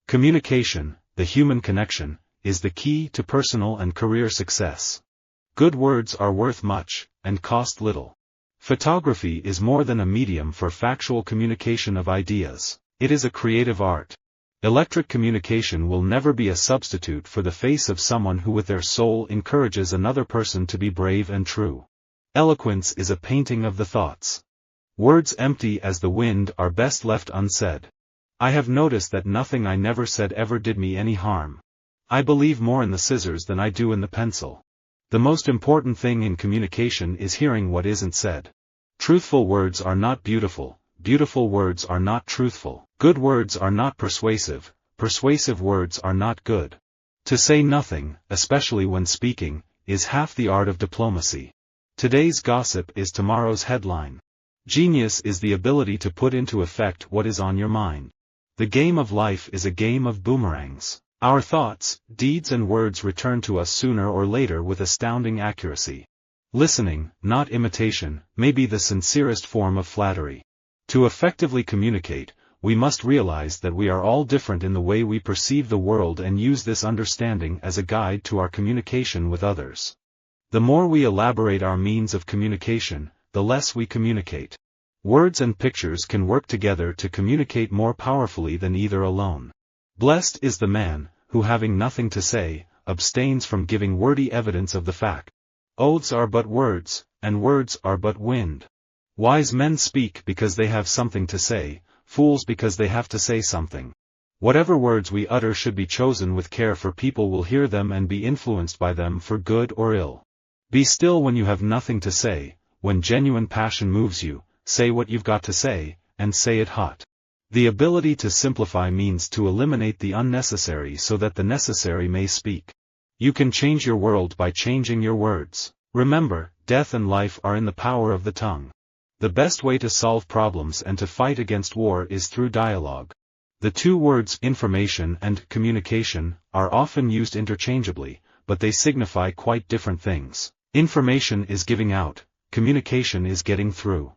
Communication, the human connection, is the key to personal and career success. Good words are worth much, and cost little. Photography is more than a medium for factual communication of ideas. It is a creative art. Electric communication will never be a substitute for the face of someone who with their soul encourages another person to be brave and true. Eloquence is a painting of the thoughts. Words empty as the wind are best left unsaid. I have noticed that nothing I never said ever did me any harm. I believe more in the scissors than I do in the pencil. The most important thing in communication is hearing what isn't said. Truthful words are not beautiful, beautiful words are not truthful, good words are not persuasive, persuasive words are not good. To say nothing, especially when speaking, is half the art of diplomacy. Today's gossip is tomorrow's headline. Genius is the ability to put into effect what is on your mind. The game of life is a game of boomerangs. Our thoughts, deeds and words return to us sooner or later with astounding accuracy. Listening, not imitation, may be the sincerest form of flattery. To effectively communicate, we must realize that we are all different in the way we perceive the world and use this understanding as a guide to our communication with others. The more we elaborate our means of communication, the less we communicate. Words and pictures can work together to communicate more powerfully than either alone. Blessed is the man, who having nothing to say, abstains from giving wordy evidence of the fact. Oaths are but words, and words are but wind. Wise men speak because they have something to say, fools because they have to say something. Whatever words we utter should be chosen with care, for people will hear them and be influenced by them for good or ill. Be still when you have nothing to say. When genuine passion moves you, say what you've got to say, and say it hot. The ability to simplify means to eliminate the unnecessary so that the necessary may speak. You can change your world by changing your words. Remember, death and life are in the power of the tongue. The best way to solve problems and to fight against war is through dialogue. The two words information and communication are often used interchangeably, but they signify quite different things. Information is giving out, communication is getting through.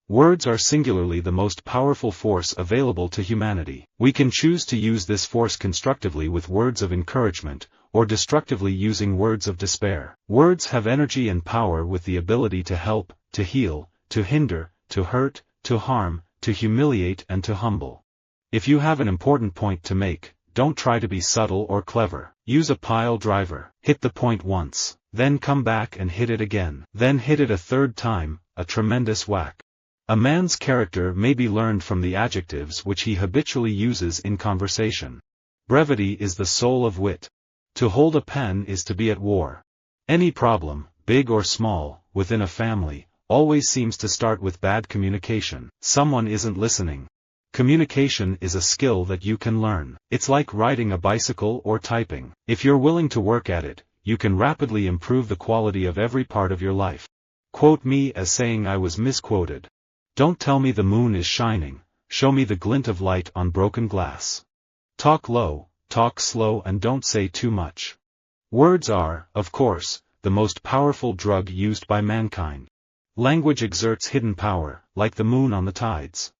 Words are singularly the most powerful force available to humanity. We can choose to use this force constructively with words of encouragement, or destructively using words of despair. Words have energy and power with the ability to help, to heal, to hinder, to hurt, to harm, to humiliate and to humble. If you have an important point to make, don't try to be subtle or clever. Use a pile driver. Hit the point once, then come back and hit it again. Then hit it a third time, a tremendous whack. A man's character may be learned from the adjectives which he habitually uses in conversation. Brevity is the soul of wit. To hold a pen is to be at war. Any problem, big or small, within a family, always seems to start with bad communication. Someone isn't listening. Communication is a skill that you can learn. It's like riding a bicycle or typing. If you're willing to work at it, you can rapidly improve the quality of every part of your life. Quote me as saying I was misquoted. Don't tell me the moon is shining, show me the glint of light on broken glass. Talk low, talk slow and don't say too much. Words are, of course, the most powerful drug used by mankind. Language exerts hidden power, like the moon on the tides.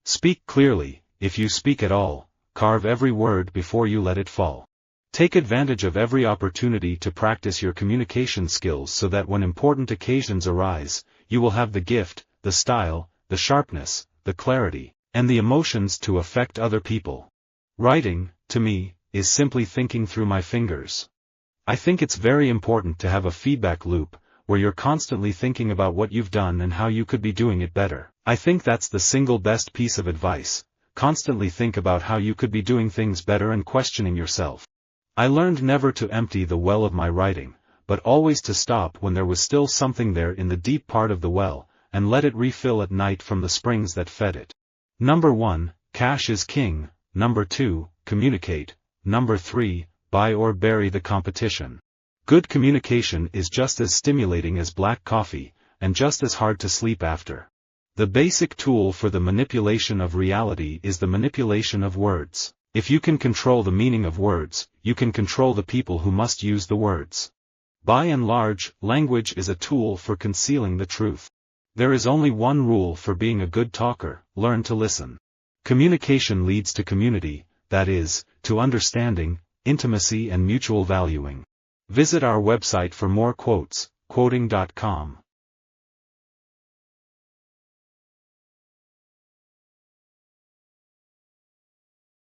Speak clearly, if you speak at all, carve every word before you let it fall. Take advantage of every opportunity to practice your communication skills so that when important occasions arise, you will have the gift, the style, the sharpness, the clarity, and the emotions to affect other people. Writing, to me, is simply thinking through my fingers. I think it's very important to have a feedback loop, where you're constantly thinking about what you've done and how you could be doing it better. I think that's the single best piece of advice. Constantly think about how you could be doing things better and questioning yourself. I learned never to empty the well of my writing, but always to stop when there was still something there in the deep part of the well, and let it refill at night from the springs that fed it. Number 1, cash is king. Number 2, communicate. Number 3, buy or bury the competition. Good communication is just as stimulating as black coffee, and just as hard to sleep after. The basic tool for the manipulation of reality is the manipulation of words. If you can control the meaning of words, you can control the people who must use the words. By and large, language is a tool for concealing the truth. There is only one rule for being a good talker: learn to listen. Communication leads to community, that is, to understanding, intimacy and mutual valuing. Visit our website for more quotes, quoting.com.